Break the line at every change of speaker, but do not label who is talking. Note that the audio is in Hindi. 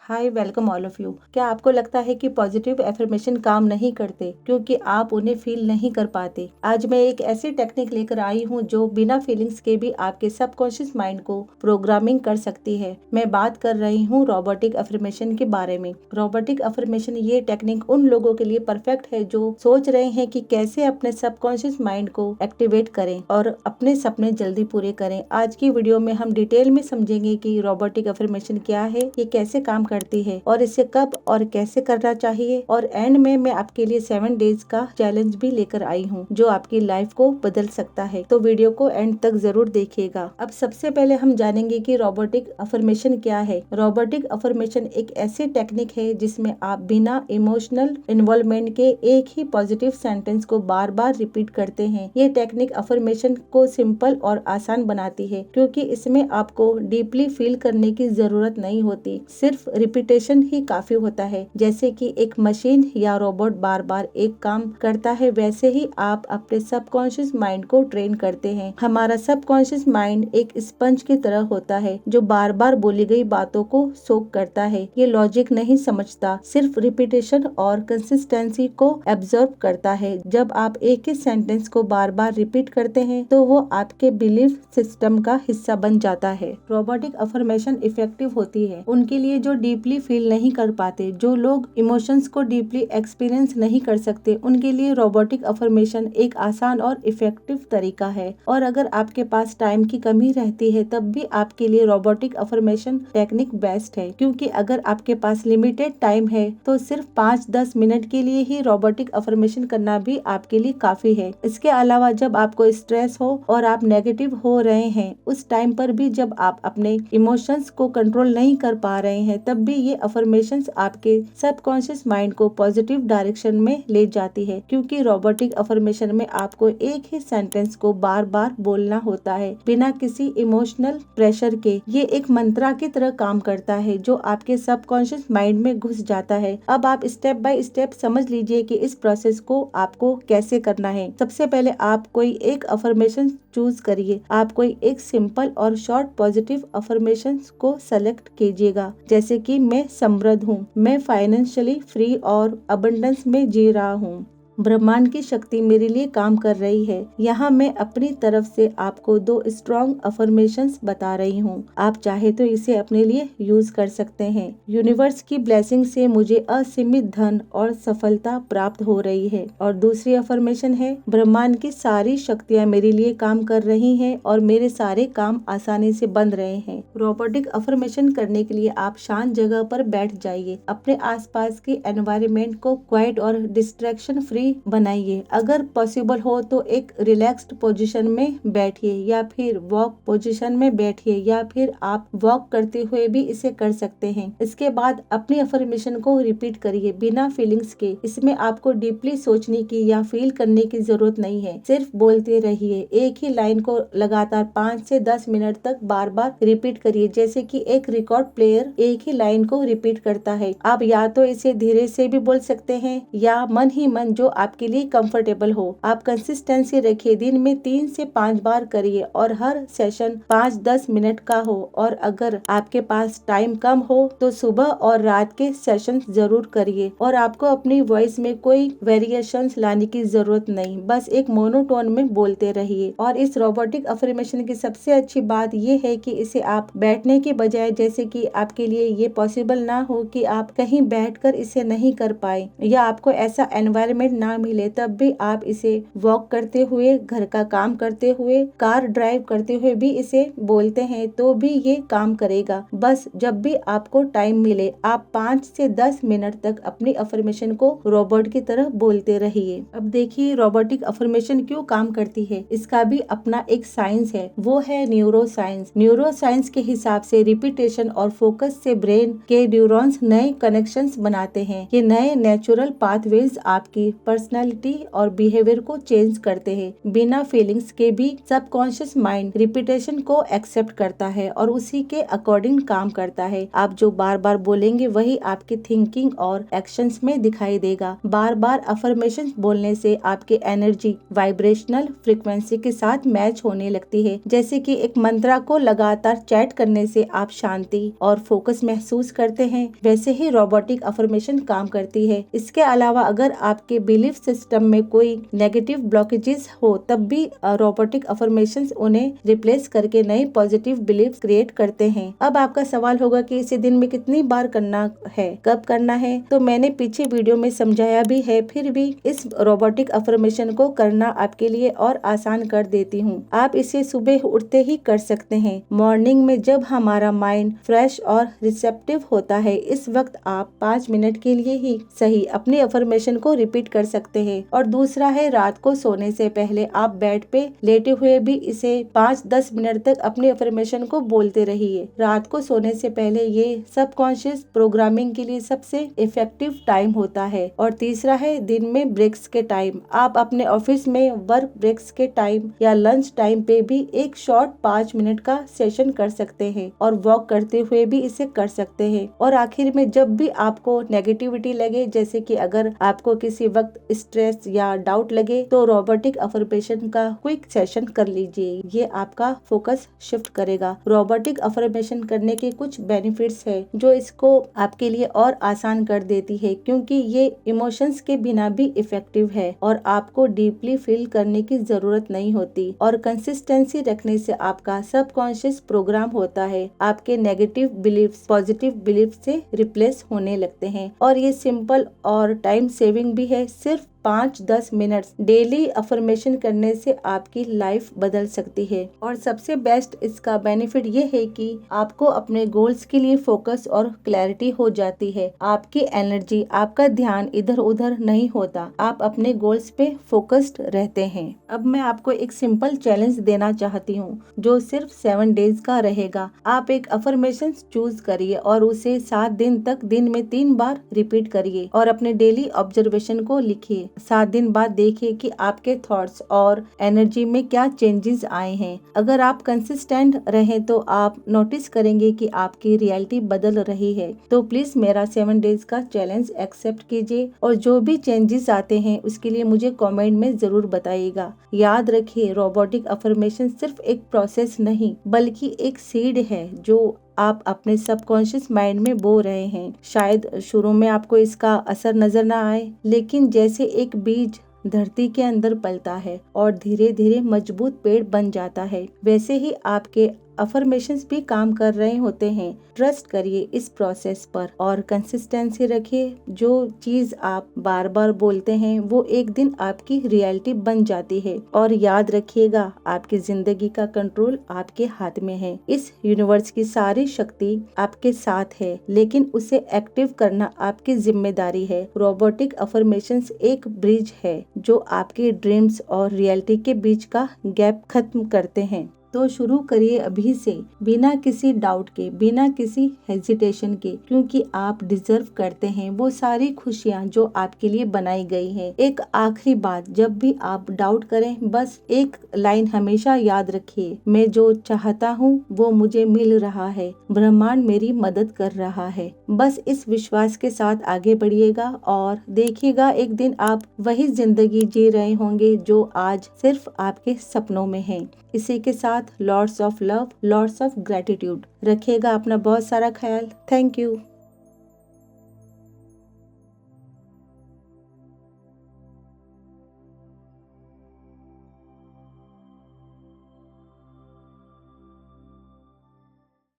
Hi, welcome all of you. क्या आपको लगता है कि पॉजिटिव एफर्मेशन काम नहीं करते क्योंकि आप उन्हें फील नहीं कर पाते? आज मैं एक ऐसी टेक्निक लेकर आई हूँ जो बिना फीलिंग्स के भी आपके सबकॉन्शियस माइंड को प्रोग्रामिंग कर सकती है। मैं बात कर रही हूँ रोबोटिक एफर्मेशन के बारे में। रोबोटिक एफर्मेशन ये टेक्निक उन लोगों के लिए परफेक्ट है जो सोच रहे हैं कि कैसे अपने सबकॉन्शियस माइंड को एक्टिवेट करें और अपने सपने जल्दी पूरे करें। आज की वीडियो में हम डिटेल में समझेंगे कि रोबोटिक एफर्मेशन क्या है, ये कैसे काम करती है और इसे कब और कैसे करना चाहिए। और एंड में मैं आपके लिए 7 डेज का चैलेंज भी लेकर आई हूँ जो आपकी लाइफ को बदल सकता है। तो वीडियो को एंड तक जरूर देखिएगा। अब सबसे पहले हम जानेंगे कि रोबोटिक अफर्मेशन क्या है। रोबोटिक अफर्मेशन एक ऐसी टेक्निक है जिसमें आप बिना इमोशनल इन्वॉल्वमेंट के एक ही पॉजिटिव सेंटेंस को बार बार रिपीट करते हैं। ये टेक्निक अफर्मेशन को सिंपल और आसान बनाती है क्योंकि इसमें आपको डीपली फील करने की जरूरत नहीं होती, सिर्फ रिपीटेशन ही काफी होता है। जैसे कि एक मशीन या रोबोट बार बार एक काम करता है, वैसे ही आप अपने सबकॉन्शियस माइंड को ट्रेन करते हैं। हमारा सबकॉन्शियस माइंड एक स्पंज की तरह होता है जो बार बार बोली गई बातों को सोक करता है। ये लॉजिक नहीं समझता, सिर्फ रिपीटेशन और कंसिस्टेंसी को एब्जॉर्ब करता है। जब आप एक ही सेंटेंस को बार बार रिपीट करते हैं तो वो आपके बिलीफ सिस्टम का हिस्सा बन जाता है। रोबोटिक अफर्मेशन इफेक्टिव होती है उनके लिए जो डीपली फील नहीं कर पाते। जो लोग इमोशंस को डीपली एक्सपीरियंस नहीं कर सकते उनके लिए रोबोटिक अफर्मेशन एक आसान और इफेक्टिव तरीका है। और अगर आपके पास टाइम की कमी रहती है तब भी आपके लिए रोबोटिक अफर्मेशन टेक्निक बेस्ट है, क्योंकि अगर आपके पास लिमिटेड टाइम है तो सिर्फ 5-10 मिनट के लिए ही रोबोटिक अफर्मेशन करना भी आपके लिए काफी है। इसके अलावा जब आपको स्ट्रेस हो और आप नेगेटिव हो रहे हैं, उस टाइम पर भी जब आप अपने इमोशंस को कंट्रोल नहीं कर पा रहे हैं, तब भी ये अफर्मेशंस आपके सबकॉन्शियस माइंड को पॉजिटिव डायरेक्शन में ले जाती है। क्योंकि रोबोटिक अफर्मेशन में आपको एक ही सेंटेंस को बार बार बोलना होता है बिना किसी इमोशनल प्रेशर के। ये एक मंत्रा की तरह काम करता है जो आपके सबकॉन्शियस माइंड में घुस जाता है। अब आप स्टेप बाय स्टेप समझ लीजिए कि इस प्रोसेस को आपको कैसे करना है। सबसे पहले आप कोई एक अफर्मेशन चूज करिए। आप कोई एक सिंपल और शॉर्ट पॉजिटिव अफर्मेशन को सेलेक्ट कीजिएगा, जैसे कि मैं समृद्ध हूँ, मैं फाइनेंशियली फ्री और अबंडेंस में जी रहा हूँ, ब्रह्मांड की शक्ति मेरे लिए काम कर रही है। यहाँ मैं अपनी तरफ से आपको 2 स्ट्रॉन्ग अफर्मेशंस बता रही हूँ। आप चाहे तो इसे अपने लिए यूज कर सकते हैं। यूनिवर्स की ब्लेसिंग से मुझे असीमित धन और सफलता प्राप्त हो रही है। और दूसरी अफर्मेशन है, ब्रह्मांड की सारी शक्तियाँ मेरे लिए काम कर रही हैं और मेरे सारे काम आसानी से बन रहे हैं। रोबोटिक अफर्मेशन करने के लिए आप शांत जगह पर बैठ जाइए। अपने आसपास के एनवायरनमेंट को क्वाइट और डिस्ट्रैक्शन फ्री बनाइए। अगर पॉसिबल हो तो एक रिलैक्स्ड पोजीशन में बैठिए या फिर वॉक पोजीशन में बैठिए, या फिर आप वॉक करते हुए भी इसे कर सकते हैं। इसके बाद अपनी अफर्मेशन को रिपीट करिए बिना फीलिंग्स के। इसमें आपको डीपली सोचने की या फील करने की जरूरत नहीं है, सिर्फ बोलते रहिए। एक ही लाइन को लगातार 5 से 10 मिनट तक बार बार रिपीट करिए, जैसे कि एक रिकॉर्ड प्लेयर एक ही लाइन को रिपीट करता है। आप या तो इसे धीरे से भी बोल सकते हैं या मन ही मन, जो आपके लिए कंफर्टेबल हो। आप कंसिस्टेंसी रखिए, दिन में 3 से 5 बार करिए और हर सेशन 5-10 मिनट का हो। और अगर आपके पास टाइम कम हो तो सुबह और रात के सेशन जरूर करिए। और आपको अपनी वॉइस में कोई वेरिएशंस लाने की जरूरत नहीं, बस एक मोनोटोन में बोलते रहिए। और इस रोबोटिक अफर्मेशन की सबसे अच्छी बात ये है कि इसे आप बैठने के बजाय, जैसे कि आपके लिए ये पॉसिबल ना हो कि आप कहीं बैठकर इसे नहीं कर पाए या आपको ऐसा एनवायरनमेंट ना मिले, तब भी आप इसे वॉक करते हुए, घर का काम करते हुए, कार ड्राइव करते हुए भी इसे बोलते हैं तो भी ये काम करेगा। बस जब भी आपको टाइम मिले आप 5 से 10 मिनट तक अपनी अफर्मेशन को रोबोट की तरह बोलते रहिए। अब देखिए रोबोटिक अफर्मेशन क्यों काम करती है। इसका भी अपना एक साइंस है, वो है न्यूरो साइंस। न्यूरो साइंस के हिसाब से रिपीटेशन और फोकस से ब्रेन के न्यूरॉन्स नए कनेक्शंस बनाते हैं। ये नए नेचुरल पाथवेज आपकी पर्सनैलिटी और बिहेवियर को चेंज करते हैं। बिना फीलिंग्स के भी सबकॉन्शियस माइंड रिपीटेशन को एक्सेप्ट करता है और उसी के अकॉर्डिंग काम करता है। आप जो बार बार बोलेंगे वही आपके थिंकिंग और एक्शंस में दिखाई देगा। बार बार अफर्मेशन बोलने से आपकी एनर्जी वाइब्रेशनल फ्रीक्वेंसी के साथ मैच होने लगती है। जैसे कि एक मंत्रा को लगातार चैट करने से आप शांति और फोकस महसूस करते हैं, वैसे ही रोबोटिक अफर्मेशन काम करती है। इसके अलावा अगर आपके बिलीफ सिस्टम में कोई नेगेटिव ब्लॉकेजेस हो तब भी रोबोटिक अफर्मेशंस उन्हें रिप्लेस करके नए पॉजिटिव बिलीफ क्रिएट करते हैं। अब आपका सवाल होगा कि इसे दिन में कितनी बार करना है, कब करना है? तो मैंने पीछे वीडियो में समझाया भी है, फिर भी इस रोबोटिक अफर्मेशन को करना आपके लिए और आसान कर देती हूँ। आप इसे सुबह उठते ही कर सकते हैं। मॉर्निंग में जब हमारा माइंड फ्रेश और रिसेप्टिव होता है, इस वक्त आप 5 मिनट के लिए ही सही अपनी अफर्मेशन को रिपीट कर सकते हैं। और दूसरा है, रात को सोने से पहले आप बेड पे लेटे हुए भी इसे 5-10 मिनट तक अपनी अफर्मेशन को बोलते रहिए। रात को सोने से पहले ये सबकॉन्शियस प्रोग्रामिंग के लिए सबसे इफेक्टिव टाइम होता है। और तीसरा है, दिन में ब्रेक्स के टाइम। आप अपने ऑफिस में वर्क ब्रेक्स के टाइम या लंच टाइम पे भी एक शॉर्ट 5 मिनट का सेशन कर सकते हैं और वॉक करते हुए भी इसे कर सकते हैं। और आखिर में जब भी आपको नेगेटिविटी लगे, जैसे कि अगर आपको किसी वक्त स्ट्रेस या डाउट लगे, तो रोबोटिक अफर्मेशन का क्विक सेशन कर लीजिए। ये आपका फोकस शिफ्ट करेगा। रोबोटिक अफर्मेशन करने के कुछ बेनिफिट्स है जो इसको आपके लिए और आसान कर देती है, क्योंकि ये इमोशंस के बिना भी इफेक्टिव है और आपको डीपली फील करने की जरूरत नहीं होती। और कंसिस्टेंसी रखने से आपका सबकॉन्शियस प्रोग्राम होता है, आपके नेगेटिव बिलीफ्स पॉजिटिव बिलीफ से रिप्लेस होने लगते हैं। और ये सिंपल और टाइम सेविंग भी है। सिर्फ 5-10 मिनट डेली अफर्मेशन करने से आपकी लाइफ बदल सकती है। और सबसे बेस्ट इसका बेनिफिट ये है कि आपको अपने गोल्स के लिए फोकस और क्लैरिटी हो जाती है। आपकी एनर्जी, आपका ध्यान इधर उधर नहीं होता, आप अपने गोल्स पे फोकस्ड रहते हैं। अब मैं आपको एक सिंपल चैलेंज देना चाहती हूँ जो सिर्फ 7 डेज का रहेगा। आप एक अफर्मेशन चूज करिए और उसे 7 दिन तक दिन में 3 बार रिपीट करिए और अपने डेली ऑब्जर्वेशन को लिखिए। 7 दिन बाद देखिए कि आपके थॉट्स और एनर्जी में क्या चेंजेस आए हैं। अगर आप कंसिस्टेंट रहें तो आप नोटिस करेंगे कि आपकी रियलिटी बदल रही है। तो प्लीज मेरा 7 डेज का चैलेंज एक्सेप्ट कीजिए और जो भी चेंजेस आते हैं उसके लिए मुझे कमेंट में जरूर बताइएगा। याद रखिए, रोबोटिक अफर्मेशन सिर्फ एक प्रोसेस नहीं बल्कि एक सीड है जो आप अपने सबकॉन्शियस माइंड में बो रहे हैं। शायद शुरू में आपको इसका असर नजर ना आए, लेकिन जैसे एक बीज धरती के अंदर पलता है और धीरे धीरे मजबूत पेड़ बन जाता है, वैसे ही आपके अफर्मेशंस भी काम कर रहे होते हैं। ट्रस्ट करिए इस प्रोसेस पर और कंसिस्टेंसी रखिए। जो चीज आप बार बार बोलते हैं वो एक दिन आपकी रियलिटी बन जाती है। और याद रखिएगा, आपकी जिंदगी का कंट्रोल आपके हाथ में है। इस यूनिवर्स की सारी शक्ति आपके साथ है, लेकिन उसे एक्टिव करना आपकी जिम्मेदारी है। रोबोटिक अफर्मेशंस एक ब्रिज है जो आपके ड्रीम्स और रियलिटी के बीच का गैप खत्म करते हैं। तो शुरू करिए अभी से, बिना किसी डाउट के, बिना किसी हेजिटेशन के, क्योंकि आप डिजर्व करते हैं वो सारी खुशियाँ जो आपके लिए बनाई गई हैं। एक आखिरी बात, जब भी आप डाउट करें बस एक लाइन हमेशा याद रखिए, मैं जो चाहता हूँ वो मुझे मिल रहा है, ब्रह्मांड मेरी मदद कर रहा है। बस इस विश्वास के साथ आगे बढ़िएगा और देखिएगा एक दिन आप वही जिंदगी जी रहे होंगे जो आज सिर्फ आपके सपनों में है। इसी के साथ lots of love, lots of gratitude. रखिएगा अपना बहुत सारा ख्याल। Thank you.